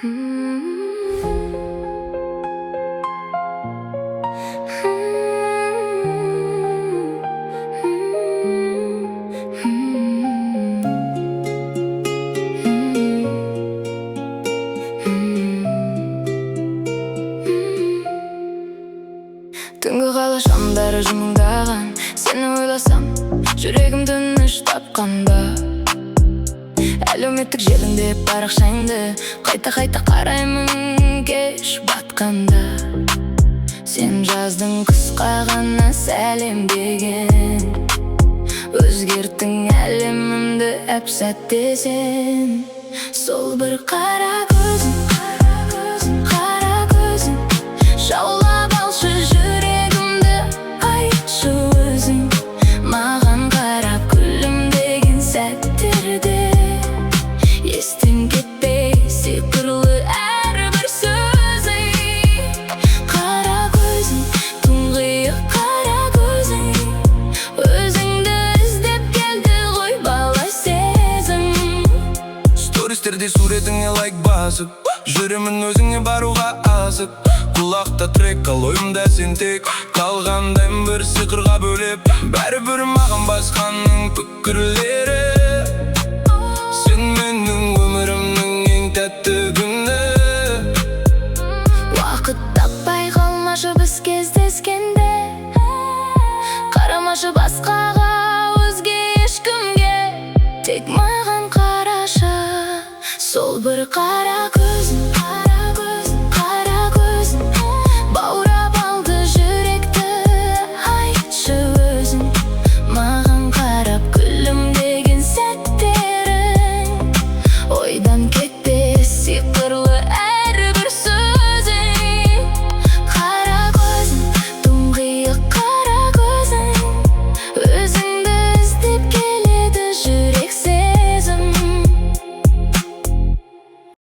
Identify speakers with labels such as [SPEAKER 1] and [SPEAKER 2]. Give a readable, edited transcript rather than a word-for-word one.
[SPEAKER 1] Түнгі қала шамдары жымыңдаған, сені ойласам, жүрегім тыныш тапқанда. Әлеуметтік желіңде парақшаңды қайта қараймын кеш батқанда. Сен жаздың қысқа ғана сәлем деген, өзгерттің әлемімді әп-сәтте сен. Сол бір қара көзің, жаулап алшы жүрегімді, айтшы өзің. Маған қарап күлімдеген сәттерде естен кетпей сиқырлы әрбір сөзің. Қара көзің, тұңғиық қара көзің, өзіңді іздеп келді ғой бала сезім.
[SPEAKER 2] Стористерде суретіңе лайк басып, жүремін өзіңе баруға асып. Құлақта трек, ал ойымда сен тек, қалғандайым бір сиқырға бөлеп. Бәрібір маған басқаның пікірлері, сен менің өмірімнің ең тәтті күні.
[SPEAKER 1] Уақыт таппай қалмашы біз кездескенде, қарамашы басқаға, өзге ешкімге, тек маған қарашы. Сол бір қара көзің, баурап алды жүректі, айтшы өзің. Маған қарап күлімдеген сәттерің, ойдан кетпес сиқырлы